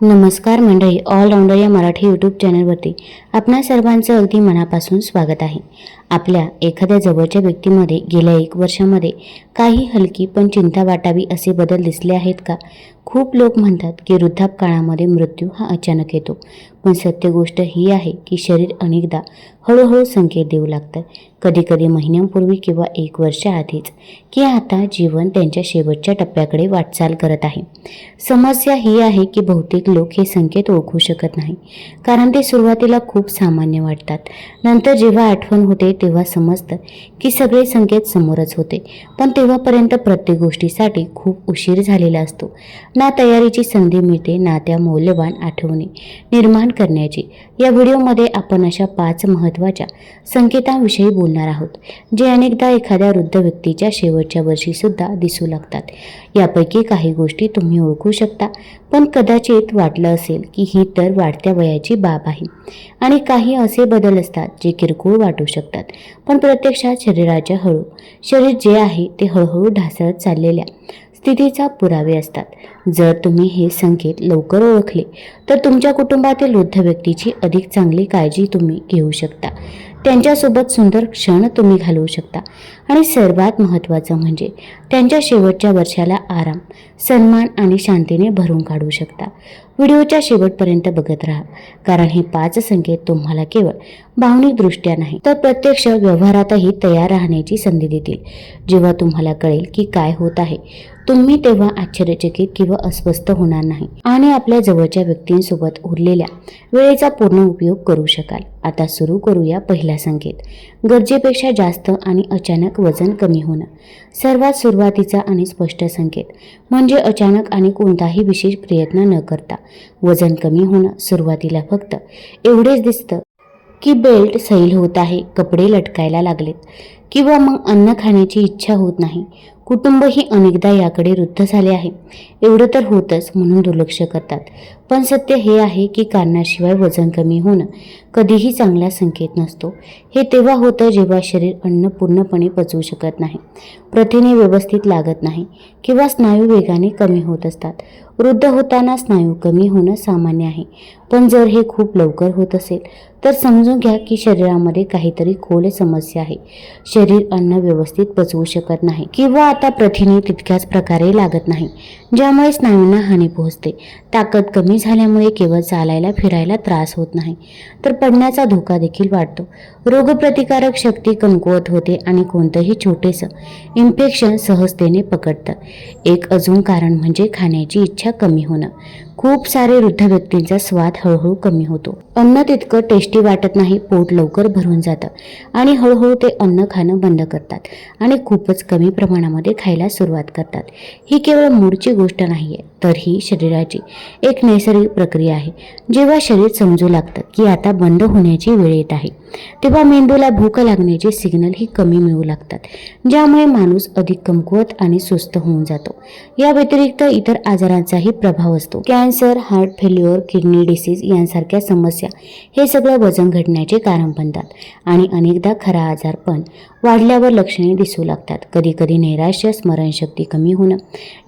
नमस्कार मंडळी, ऑलराऊंडर या मराठी यूट्यूब चॅनलवरती आपणा सर्वांचं अगदी मनापासून स्वागत आहे. आपल्या एखाद्या जवळच्या व्यक्तीमध्ये गेल्या 1 वर्षामध्ये काही हलकी पण चिंता वाटावी असे बदल दिसले आहेत का? खूप लोक म्हणतात की वृद्धापकाळामध्ये मृत्यू हा अचानक येतो, पण सत्य गोष्ट ही आहे की शरीर अनेकदा हळूहळू संकेत देऊ लागतं. कधीकधी महिन्यांपूर्वी किंवा 1 वर्ष आधीच, की आता जीवन त्यांच्या शेवटच्या टप्प्याकडे वाटचाल करत आहे. समस्या ही आहे की बहुतेक लोक हे संकेत ओळखू शकत नाही, कारण ते सुरुवातीला खूप सामान्य वाटतात. नंतर जेव्हा आठवण होते तेव्हा समजतं की सगळे संकेत समोरच होते, पण तेव्हापर्यंत प्रत्येक गोष्टीसाठी खूप उशीर झालेला असतो. ना तयारीची संधी मिळते, ना त्या मौल्यवान आठवणी निर्माण करण्याची. या व्हिडिओमध्ये आपण अशा 5 महत्त्वाच्या संकेतांविषयी बोलणार आहोत, जे अनेकदा एखाद्या वृद्ध व्यक्तीच्या शेवटच्या वर्षीसुद्धा दिसू लागतात. यापैकी काही गोष्टी तुम्ही ओळखू शकता, पण कदाचित वाटलं असेल की ही तर वाढत्या वयाची बाब आहे. आणि काही असे बदल असतात जे किरकोळ वाटू शकतात, पण प्रत्यक्षात शरीर जे आहे ते हळूहळू ढासळत चाललेल्या स्थितीचा पुरावे असतात. जर तुम्ही हे संकेत लवकर ओळखले तर तुमच्या कुटुंबातील वृद्ध व्यक्तीची अधिक चांगली काळजी तुम्ही घेऊ शकता, त्यांच्यासोबत सुंदर क्षण तुम्ही घालवू शकता आणि सर्वात महत्त्वाचं म्हणजे त्यांच्या शेवटच्या वर्षाला आराम, सन्मान आणि शांतीने भरून काढू शकता. व्हिडिओच्या शेवटपर्यंत बघत राहा, कारण हे 5 संकेत तुम्हाला केवळ भावनिकदृष्ट्या नाही तर प्रत्यक्ष व्यवहारातही तयार राहण्याची संधी देतील. जेव्हा तुम्हाला कळेल की काय होत आहे, तुम्ही तेव्हा आश्चर्यचकित किंवा अस्वस्थ होणार नाही आणि आपल्या जवळच्या व्यक्तींसोबत उरलेल्या वेळेचा पूर्ण उपयोग करू शकाल. आता सुरू करूया पहिला संकेत. गरजेपेक्षा जास्त आणि अचानक वजन कमी होणं. सर्वात सुरुवातीचा आणि स्पष्ट संकेत म्हणजे अचानक आणि कोणताही विशेष प्रयत्न न करता वजन कमी होणं. सुरुवातीला फक्त एवढेच दिसतं की बेल्ट सैल होत आहे, कपडे लटकायला लागलेत किंवा मग अन्न खाण्याची इच्छा होत नाही. कुटुंबही अनेकदा याकडे वृद्ध झाले आहे, एवढं तर होतच म्हणून दुर्लक्ष करतात. पण सत्य हे आहे की कारणाशिवाय वजन कमी होणं कधीही चांगला संकेत नसतो. हे तेव्हा होतं जेव्हा शरीर अन्न पूर्णपणे पचवू शकत नाही, प्रथिने व्यवस्थित लागत नाही किंवा स्नायू वेगाने कमी होत असतात. वृद्ध होताना स्नायू कमी होणं सामान्य आहे, पण जर हे खूप लवकर होत असेल तर समजून घ्या की शरीरामध्ये काहीतरी खोल समस्या आहे. शरीर अन्न व्यवस्थित पचवू शकत नाही किंवा आता प्रथिने तितक्याच प्रकारे लागत नाही, ज्यामुळे स्नायूंना हानी पोहोचते. ताकद कमी झाल्यामुळे केवळ चालायला फिरायला त्रास होत नाही, तर पडण्याचा धोका देखील वाढतो. रोगप्रतिकारक शक्ती कमकुवत होते आणि कोणतंही छोटेसं इन्फेक्शन सहजतेने पकडतं. एक अजून कारण म्हणजे खाण्याची इच्छा कमी होणं. खूप सारे वृद्ध व्यक्तींचा स्वाद हळूहळू कमी होतो. अन्न तितकं टेस्टी वाटत नाही, पोट लवकर भरून जातं आणि हळूहळू ते अन्न खाणं बंद करतात आणि खूपच कमी प्रमाणामध्ये खायला सुरुवात करतात. ही केवळ मूडची गोष्ट नाहीये, तर ही शरीराची एक नैसर्गिक प्रक्रिया आहे. जेव्हा शरीर समजू लागतं की आता बंद होण्याची वेळ येत आहे, तेव्हा मेंदूला भूक लागण्याचे सिग्नल ही कमी मिळू लागतात, ज्यामुळे माणूस अधिक कमकुवत आणि सुस्त होऊन जातो. या व्यतिरिक्त इतर आजारांचाही प्रभाव असतो. Cancer, heart failure, kidney disease यांसारख्या समस्या हे सगळं वजन घटण्याचे कारण बनतात आणि अनेकदा खरा आजार पण वाढल्यावर लक्षणे दिसू लागतात. कधीकधी नैराश्य, स्मरणशक्ती कमी होणं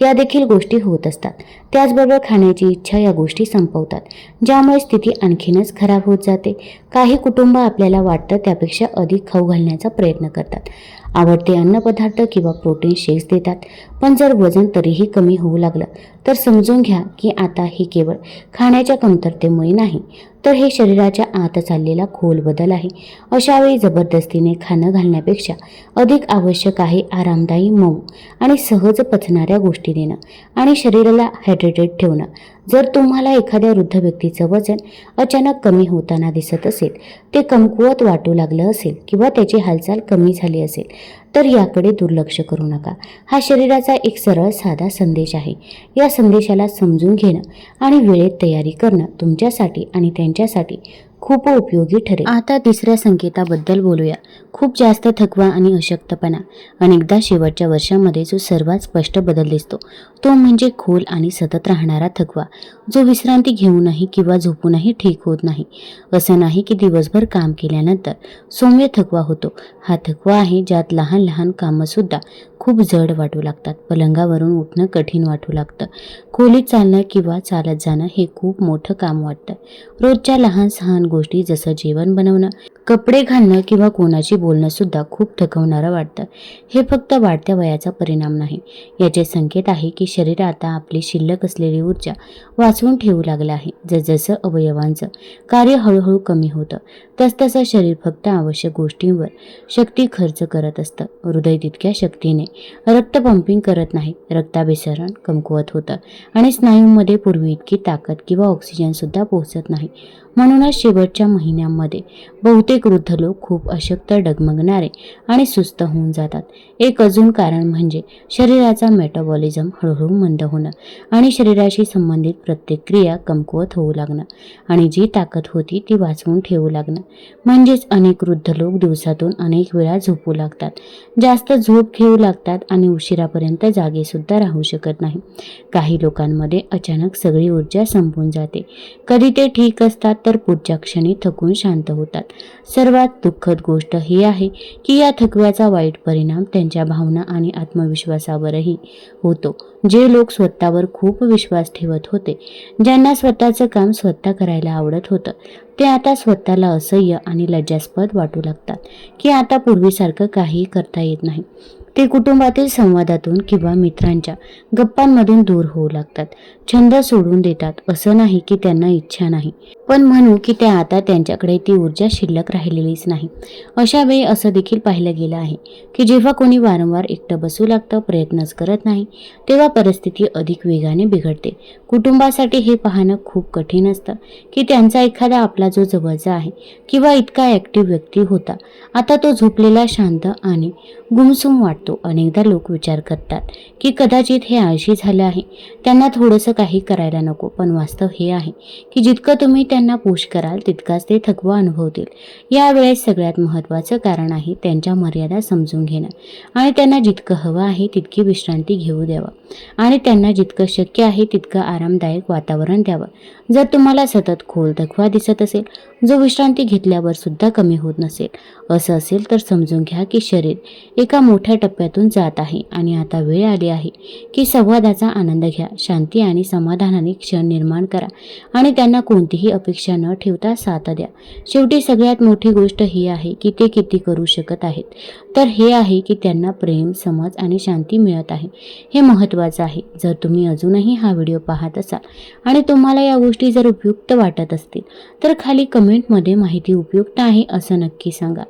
या देखील गोष्टी होत असतात. त्याचबरोबर खाण्याची इच्छा या गोष्टी संपवतात, ज्यामुळे स्थिती आणखीनच खराब होत जाते. काही कुटुंब आपल्याला वाटतं त्यापेक्षा अधिक खाऊ घालण्याचा प्रयत्न करतात, आवडते अन्नपदार्थ किंवा प्रोटीन शेक्स देतात, पण जर वजन तरीही कमी होऊ लागलं तर समजून घ्या की आता हे केवळ खाण्याच्या कमतरतेमुळे नाही, तर हे शरीराच्या आत चाललेला खोल बदल आहे. अशावेळी जबरदस्तीने खाणं घालण्यापेक्षा अधिक आवश्यक आहे आरामदायी, मऊ आणि सहज पचणाऱ्या गोष्टी देणं आणि शरीराला हायड्रेटेड ठेवणं. जर तुम्हाला एखाद्या वृद्ध व्यक्तीचं वजन अचानक कमी होताना दिसत असेल, ते कमकुवत वाटू लागलं असेल किंवा त्याची हालचाल कमी झाली असेल, तर याकडे दुर्लक्ष करू नका. हा शरीराचा एक सरळ साधा संदेश आहे. या संदेशाला समजून घेणं आणि वेळेत तयारी करणं तुमच्यासाठी आणि त्यांच्यासाठी खूप उपयोगी ठरेल. आता तिसऱ्या संकेताबद्दल बोलूया. खूप जास्त थकवा आणि अशक्तपणा. अनेकदा शेवटच्या वर्षामध्ये जो सर्वात स्पष्ट बदल दिसतो तो म्हणजे खोल आणि सतत राहणारा थकवा, जो विश्रांती घेऊनही किंवा झोपूनही ठीक होत नाही. असं नाही की दिवसभर काम केल्यानंतर सौम्य थकवा होतो. हा थकवा आहे ज्यात लहान लहान कामंसुद्धा खूप जड वाटू लागतात. पलंगावरून उठणं कठीण वाटू लागतं. खोलीत चालणं किंवा चालत जाणं हे खूप मोठं काम वाटतं. रोजच्या लहान सहान गोष्टी जसं जेवण बनवणं, कपडे घालणं किंवा कोणाशी बोलणं सुद्धा खूप थकवणारं वाटतं. हे फक्त वाढत्या वयाचा परिणाम नाही, याचे संकेत आहे की शरीर आता आपली शिल्लक असलेली ऊर्जा वाचवून ठेवू लागलं आहे. जसजसं अवयवांचं कार्य हळूहळू कमी होतं तसतसं शरीर फक्त आवश्यक गोष्टींवर शक्ती खर्च करत असतं. हृदय तितक्या शक्तीने रक्त पंपिंग करत नाही, रक्ताभिसरण कमकुवत होतं आणि स्नायूंमध्ये पूर्वी इतकी ताकद किंवा ऑक्सिजन सुद्धा पोहोचत नाही. म्हणूनच शेवटच्या महिन्यांमध्ये बहुतेक वृद्ध लोक खूप अशक्त, डगमगणारे आणि सुस्त होऊन जातात. एक अजून कारण म्हणजे शरीराचा मेटाबॉलिझम हळूहळू मंद होणं आणि शरीराशी संबंधित प्रत्येक क्रिया कमकुवत होऊ लागणं आणि जी ताकद होती ती वाचवून ठेवू लागणं. म्हणजेच अनेक वृद्ध लोक दिवसातून अनेक वेळा झोपू लागतात, जास्त झोप घेऊ लागतात आणि उशिरापर्यंत जागे सुद्धा राहू शकत नाही. काही लोकांमध्ये अचानक सगळी ऊर्जा संपून जाते. कधी ते ठीक असतात तर पुढच्या क्षणी थकून शांत होतात. सर्वात दुःखद गोष्ट ही आहे की या थकव्याचा वाईट परिणाम त्यांच्या भावना आणि आत्मविश्वासावरही होतो. जे लोक स्वतःवर खूप विश्वास ठेवत होते, ज्यांना स्वतःचं काम स्वतः करायला आवडत होतं, ते आता स्वतःला असह्य आणि लज्जास्पद वाटू लागतात की आता पूर्वीसारखं काहीही करता येत नाही. ते कुटुंबातील संवादातून किंवा मित्रांच्या गप्पांमधून दूर होऊ लागतात. छंद सोडून देतात. असं नाही की त्यांना इच्छा नाही, पण म्हणू की त्या आता त्यांच्याकडे ती ऊर्जा शिल्लक राहिलेलीच नाही. अशा वेळी असं देखील पाहिलं गेलं आहे की जेव्हा कोणी वारंवार एकटं बसू लागतं, प्रयत्नच करत नाही, तेव्हा परिस्थिती अधिक वेगाने बिघडते. कुटुंबासाठी हे पाहणं खूप कठीण असतं की त्यांचा एखादा आपला जो जवळचा आहे किंवा इतका ॲक्टिव्ह व्यक्ती होता, आता तो झोपलेला, शांत आणि गुमसुम वाटतो. अनेकदा लोक विचार करतात की कदाचित हे आळशी झालं आहे, त्यांना थोडंसं काही करायला नको. पण वास्तव हे आहे की जितकं तुम्ही त्यांना पुश कराल तितकाच ते थकवा अनुभवतील. यावेळेस सगळ्यात महत्त्वाचं कारण आहे त्यांच्या मर्यादा समजून घेणं आणि त्यांना जितकं हवं आहे तितकी विश्रांती घेऊ द्यावं आणि त्यांना जितकं शक्य आहे तितकं आरामदायक वातावरण द्यावं. जर तुम्हाला सतत खोल थकवा दिसत असेल, जो विश्रांती घेतल्यावर सुद्धा कमी होत नसेल, असं असेल तर समजून घ्या की शरीर एका मोठ्या टप्प्यातून जात आहे आणि आता वेळ आली आहे की संवादाचा आनंद घ्या, शांती आणि समाधानाने क्षण निर्माण करा आणि त्यांना कोणतीही अपेक्षा न ठेवता साथ द्या. शेवटी सगळ्यात मोठी गोष्ट ही आहे की ते किती करू शकत आहेत, तर हे आहे की त्यांना प्रेम, समज आणि शांती मिळत आहे. हे महत्त्वाचं आहे. जर तुम्ही अजूनही हा व्हिडिओ पाहत असाल आणि तुम्हाला या गोष्टी जर उपयुक्त वाटत असतील तर खाली कमेंटमध्ये माहिती उपयुक्त आहे असं नक्की सांगा,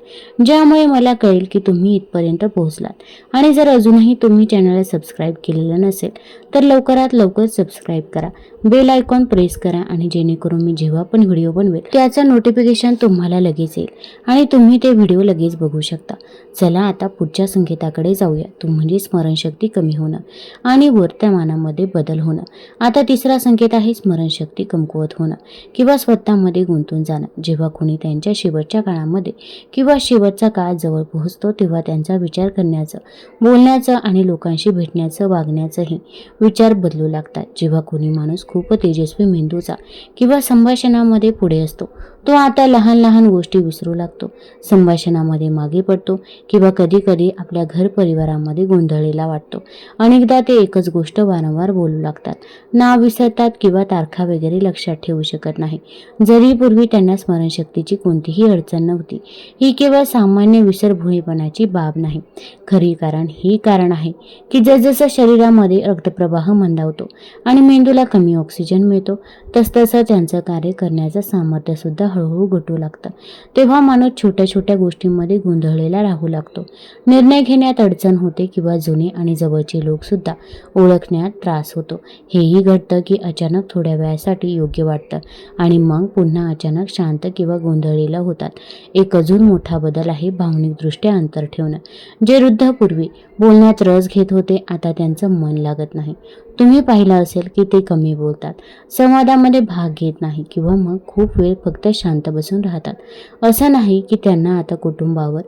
ज्यामुळे मला कळेल की तुम्ही इथपर्यंत पोहोचलात. आणि जर अजूनही तुम्ही चॅनलला सबस्क्राईब केलेलं नसेल तर लवकरात लवकर सबस्क्राईब करा, बेल आयकॉन प्रेस करा आणि जेणेकरून मी जेव्हा पण व्हिडिओ बनवेल त्याचं नोटिफिकेशन तुम्हाला लगेच येईल आणि तुम्ही ते व्हिडिओ लगेच बघू शकता. चला आता पुढच्या संकेताकडे जाऊया, तो म्हणजे स्मरणशक्ती कमी होणं आणि वर्तमानामध्ये बदल होणं. आता तिसरा संकेत आहे स्मरणशक्ती कमकुवत होणं किंवा स्वतःमध्ये गुंतून जाणं. जेव्हा कोणी त्यांच्या शेवटच्या काळामध्ये किंवा शेवटचा काळ जवळ पोहोचतो तेव्हा त्यांचा विचार करण्याचं, बोलण्याचं आणि लोकांशी भेटण्याचं, वागण्याचंही विचार बदलू लागतात. जेव्हा कोणी माणूस खूप तेजस्वी मेंदूचा किंवा संभाषणामध्ये पुढे असतो, तो आता लहान लहान गोष्टी विसरू लागतो, संभाषणामध्ये मागे पडतो किंवा कधी कधी आपल्या घर परिवारामध्ये गोंधळलेला वाटतो. अनेकदा ते एकच गोष्ट वारंवार बोलू लागतात, नाव विसरतात किंवा तारखा वगैरे लक्षात ठेवू शकत नाही. जरी पूर्वी त्यांना स्मरणशक्तीची कोणतीही अडचण नव्हती. ही केवळ सामान्य विसरभोळेपणाची बाब नाही. खरी कारण आहे की जसजसं शरीरामध्ये रक्तप्रवाह मंदावतो आणि मेंदूला कमी ऑक्सिजन मिळतो तसतसं त्यांचं कार्य करण्याचं सामर्थ्य सुद्धा हळूहळू घटू लागतं. तेव्हा माणूस छोट्या छोट्या गोष्टींमध्ये गोंधळलेला राहू लागतो, निर्णय घेण्यात अडचण होते किंवा जुने आणि जवळचे लोक सुद्धा ओळखण्यात त्रास होतो. हेही घडतं की अचानक थोड्या वेळासाठी योग्य वाटतं आणि मग पुन्हा अचानक शांत किंवा गोंधळलेलं होतात. एक अजून मोठा बदल आहे भावनिकदृष्ट्या अंतर ठेवणं. जे वृद्ध पूर्वी बोलण्यात रस घेत होते, आता त्यांचं मन लागत नाही. तुम्ही पाहिलं असेल की ते कमी बोलतात, संवादामध्ये भाग घेत नाही किंवा मग खूप वेळ फक्त शांत बसून राहतात. असं नाही की त्यांना आता कुटुंबावर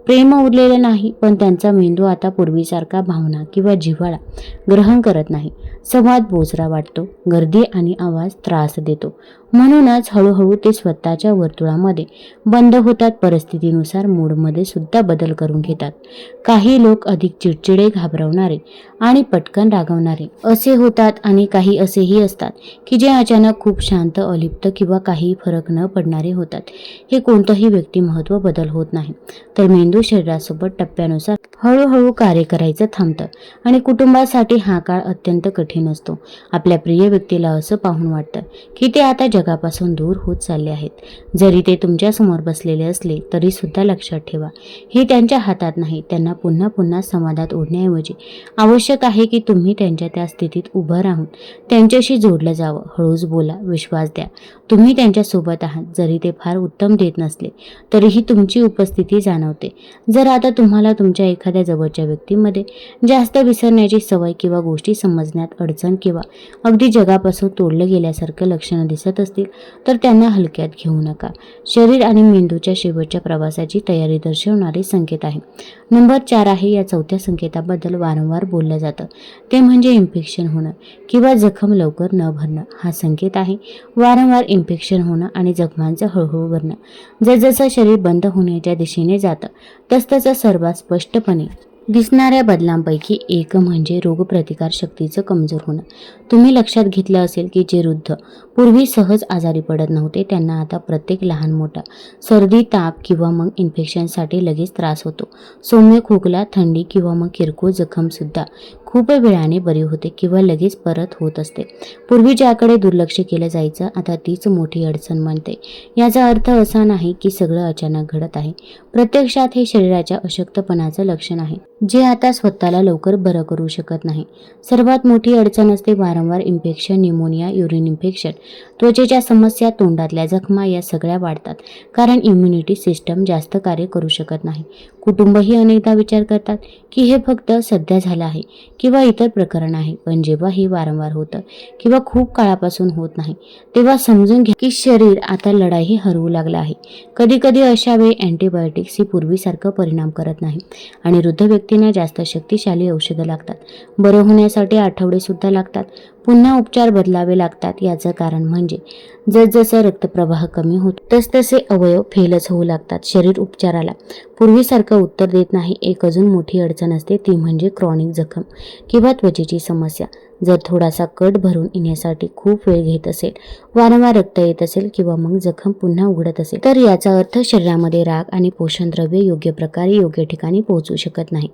प्रेम उरलेलं नाही, पण त्यांचा मेंदू आता पूर्वीसारखा भावना किंवा जिव्हाळा ग्रहण करत नाही. संवाद बोचरा वाटतो, गर्दी आणि आवाज त्रास देतो. म्हणूनच हळूहळू ते स्वतःच्या वर्तुळामध्ये बंद होतात. परिस्थितीनुसार मूडमध्ये सुद्धा बदल करून घेतात. काही लोक अधिक चिडचिडे, घाबरवणारे आणि पटकन रागवणारे असे होतात आणि काही असेही असतात की जे अचानक खूप शांत, अलिप्त किंवा काही फरक न पडणारे होतात. हे कोणतंही व्यक्तिमत्व बदल होत नाही, तर मेंदू शरीरासोबत टप्प्यानुसार हळूहळू कार्य करायचं थांबतं. आणि कुटुंबासाठी हा काळ अत्यंत कठीण असतो. आपल्या प्रिय व्यक्तीला असं पाहून वाटतं की ते आता जगापासून दूर होत चालले आहेत. जरी ते तुमच्या समोर बसलेले असले तरी सुद्धा लक्षात ठेवा, हे त्यांच्या हातात नाही. त्यांना पुन्हा पुन्हा संवादात ओढण्याऐवजी आवश्यक आहे की तुम्ही त्यांच्या त्या स्थितीत उभं राहून त्यांच्याशी जोडलं जावं. हळूच बोला, विश्वास द्या, तुम्ही त्यांच्यासोबत आहात. जरी ते फार उत्तम देत नसले तरीही तुमची उपस्थिती जाणवते. जर आता तुम्हाला तुमच्या एखाद्या जवळच्या व्यक्तीमध्ये जास्त विसरण्याची सवय किंवा गोष्टी समजण्यात अडचण किंवा अगदी जगापासून तोडलं गेल्यासारखं लक्षणं दिसत असतील तर त्यांना हलक्यात घेऊ नका. शरीर आणि मेंदूच्या शेवटच्या प्रवासाची तयारी दर्शवणारे संकेत आहे. नंबर 4 आहे. या चौथ्या संकेताबद्दल वारंवार बोललं जातं, ते म्हणजे इन्फेक्शन होणं किंवा जखम लवकर न भरणं. हा संकेत आहे वारंवार इन्फेक्शन होणं आणि जखमांचं हळूहळू भरणं. जसजसं शरीर बंद होण्याच्या दिशेने जातं तसतसं सर्वात स्पष्टपणे दिसणाऱ्या बदलांपैकी एक म्हणजे रोगप्रतिकार शक्तीचं कमजोर होणं. तुम्ही लक्षात घेतलं असेल की जे वृद्ध पूर्वी सहज आजारी पडत नव्हते त्यांना आता प्रत्येक लहान मोठा सर्दी, ताप किंवा मग इन्फेक्शनसाठी लगेच त्रास होतो. सौम्य खोकला, थंडी किंवा मग किरकोळ जखमसुद्धा खूप वेळाने बरी होते किंवा लगेच परत होत असते. पूर्वी ज्याकडे दुर्लक्ष केलं जायचं आता तीच मोठी अडचण बनते. याचा अर्थ असा नाही की सगळं अचानक घडत आहे. प्रत्यक्षात हे शरीराच्या अशक्तपणाचं लक्षण आहे, जे आता स्वतःला लवकर बरं करू शकत नाही. सर्वात मोठी अडचण असते वारंवार इन्फेक्शन, न्यूमोनिया, युरिन इन्फेक्शन, त्वचेच्या समस्या, तोंडातल्या जखमा या सगळ्या वाढतात कारण इम्युनिटी सिस्टम जास्त कार्य करू शकत नाही. कुटुंबही अनेकदा विचार करतात की हे फक्त सध्या झालं आहे किंवा इतर प्रकरण आहे, पण जेव्हा हे वारंवार होतं किंवा खूप काळापासून होत नाही तेव्हा समजून घ्या की शरीर आता लढाई हरवू लागलं आहे. कधीकधी अशा वेळी अँटीबायोटिक्स ही पूर्वीसारखं परिणाम करत नाही आणि वृद्ध व्यक्तींना जास्त शक्तिशाली औषधं लागतात. बरं होण्यासाठी आठवडे सुद्धा लागतात. पुन्हा उपचार बदलावे लागतात. याचं कारण म्हणजे जसजसा रक्तप्रवाह कमी होतो तसतसे अवयव फेलच होऊ लागतात. शरीर उपचाराला पूर्वीसारखं उत्तर देत नाही. एक अजून मोठी अडचण असते ती म्हणजे क्रॉनिक जखम किंवा त्वचेची समस्या. जर थोडासा कट भरून येण्यासाठी खूप वेळ घेत असेल, वारंवार रक्त येत असेल किंवा मग जखम पुन्हा उघडत असेल तर याचा अर्थ शरीरामध्ये राग आणि पोषणद्रव्ये योग्य प्रकारे योग्य ठिकाणी पोहोचू शकत नाही.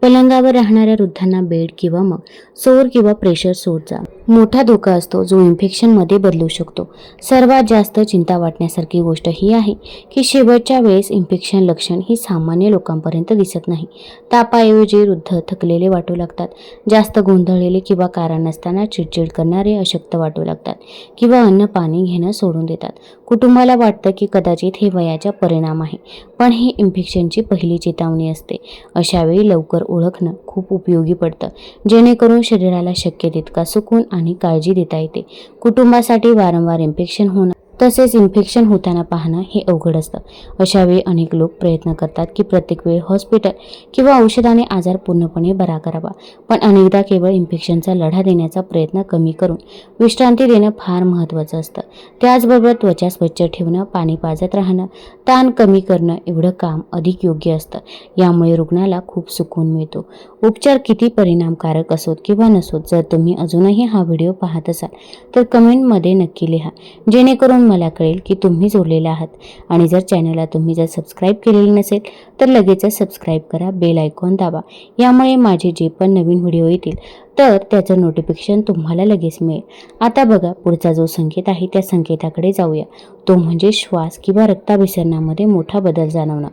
पलंगावर राहणाऱ्या वृद्धांना बेड किंवा मग सौर किंवा प्रेशर सोडचा मोठा धोका असतो जो इन्फेक्शनमध्ये बदलू शकतो. सर्वात जास्त चिंता वाटण्यासारखी गोष्ट ही आहे की शेवटच्या वेळेस इन्फेक्शन लक्षण ही सामान्य लोकांपर्यंत दिसत नाही. तापाऐवजी वृद्ध थकलेले वाटू लागतात, जास्त गोंधळलेले किंवा कारण नसताना चिडचिड करणारे अशक्त वाटू लागतात किंवा अन्न पाणी घेणं सोडून देतात. कुटुंबाला वाटतं की कदाचित हे वयाचा परिणाम आहे, पण ही इन्फेक्शनची पहिली चेतावणी असते. अशा वेळी लवकर ओळखणं खूप उपयोगी पडतं, जेणेकरून शरीराला शक्य तितका सुकून आणि काळजी देता येते. कुटुंबासाठी वारंवार इन्फेक्शन होणं तसेच इन्फेक्शन होताना पाहणं हे अवघड असतं. अशा वेळी अनेक लोक प्रयत्न करतात की प्रत्येक वेळी हॉस्पिटल किंवा औषधाने आजार पूर्णपणे बरा करावा, पण अनेकदा केवळ इन्फेक्शनचा लढा देण्याचा प्रयत्न कमी करून विश्रांती देणं फार महत्त्वाचं असतं. त्याचबरोबर त्वचा स्वच्छ ठेवणं, पाणी पाजत राहणं, ताण कमी करणं एवढं काम अधिक योग्य असतं. यामुळे रुग्णाला खूप सुकून मिळतो. उपचार किती परिणामकारक असोत किंवा नसोत, जर तुम्ही अजूनही हा व्हिडिओ पाहत असाल तर कमेंटमध्ये नक्की लिहा, जेणेकरून मला कळेल की तुम्ही जोडलेले आहात. आणि जर चॅनलला तुम्ही जर सबस्क्राईब केलेले नसेल तर लगेचच सबस्क्राईब करा, बेल आयकॉन दाबा. यामुळे माझे जे पण नवीन व्हिडिओ येतील तर त्याचं नोटिफिकेशन तुम्हाला लगेच मिळेल. आता बघा, पुढचा जो संकेत आहे त्या संकेताकडे जाऊया. तो म्हणजे श्वास किंवा रक्ताभिसरणामध्ये मोठा बदल जाणवणं.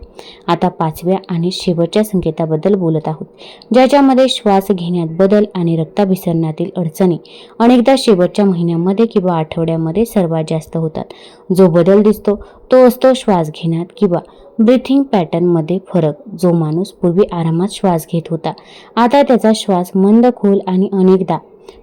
आता 5व्या आणि शेवटच्या संकेताबद्दल बोलत आहोत, ज्याच्यामध्ये श्वास घेण्यात बदल आणि रक्ताभिसरणातील अडचणी अनेकदा शेवटच्या महिन्यामध्ये किंवा आठवड्यामध्ये सर्वात जास्त होतात. जो बदल दिसतो तो असतो श्वास घेण्यात किंवा ब्रीथिंग पॅटर्नमध्ये फरक. जो माणूस पूर्वी आरामात श्वास घेत होता आता त्याचा श्वास मंद, खोल आणि अनेकदा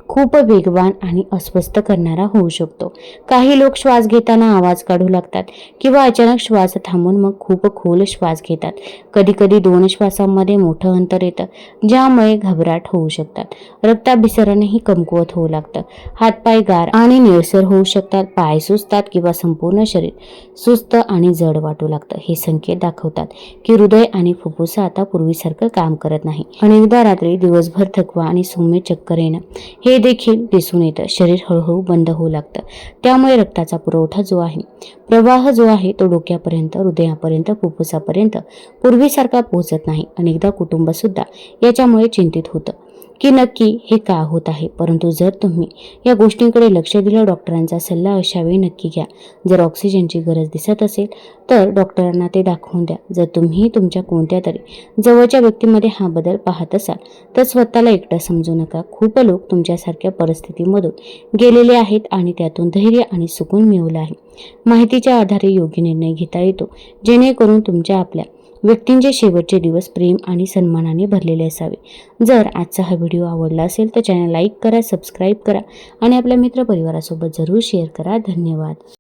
खूप वेगवान आणि अस्वस्थ करणारा होऊ शकतो. काही लोक श्वास घेताना आवाज काढू लागतात किंवा अचानक श्वास थांबून मग खूप खोल श्वास घेतात. कधीकधी 2 श्वासांमध्ये मोठं अंतर येतं, ज्यामुळे घबराट होऊ शकतात. रक्ताभिसरणही कमकुवत होऊ लागतं. हातपाय गार आणि निळसर होऊ शकतात. पाय सुजतात किंवा संपूर्ण शरीर सुस्त आणि जड वाटू लागतं. हे संकेत दाखवतात की हृदय आणि फुफ्फुस आता पूर्वीसारखं काम करत नाही. अनेकदा रात्री दिवसभर थकवा आणि सौम्य चक्कर येणं हे देखील दिसून येतं. शरीर हळूहळू बंद होऊ लागतं. त्यामुळे रक्ताचा पुरवठा जो आहे, प्रवाह जो आहे तो डोक्यापर्यंत, हृदयापर्यंत, फुफ्फुसापर्यंत पूर्वीसारखा पोहोचत नाही. अनेकदा कुटुंब सुद्धा याच्यामुळे चिंतित होतं की नक्की हे का होत आहे. परंतु जर तुम्ही या गोष्टींकडे लक्ष दिलं, डॉक्टरांचा सल्ला अशावेळी नक्की घ्या. जर ऑक्सिजनची गरज दिसत असेल तर डॉक्टरांना ते दाखवून द्या. जर तुम्ही तुमच्या कोणत्या तरी जवळच्या व्यक्तीमध्ये हा बदल पाहत असाल तर स्वतःला एकटं समजू नका. खूप लोक तुमच्यासारख्या परिस्थितीमधून गेलेले आहेत आणि त्यातून धैर्य आणि सुकून मिळवलं आहे. माहितीच्या आधारे योग्य निर्णय घेता येतो, जेणेकरून तुमच्या आपल्या व्यक्तींचे शेवटचे दिवस प्रेम आणि सन्मानाने भरलेले असावे. जर आजचा हा व्हिडिओ आवडला असेल तर चॅनल लाईक करा, सबस्क्राईब करा आणि आपल्या मित्रपरिवारासोबत जरूर शेअर करा. धन्यवाद.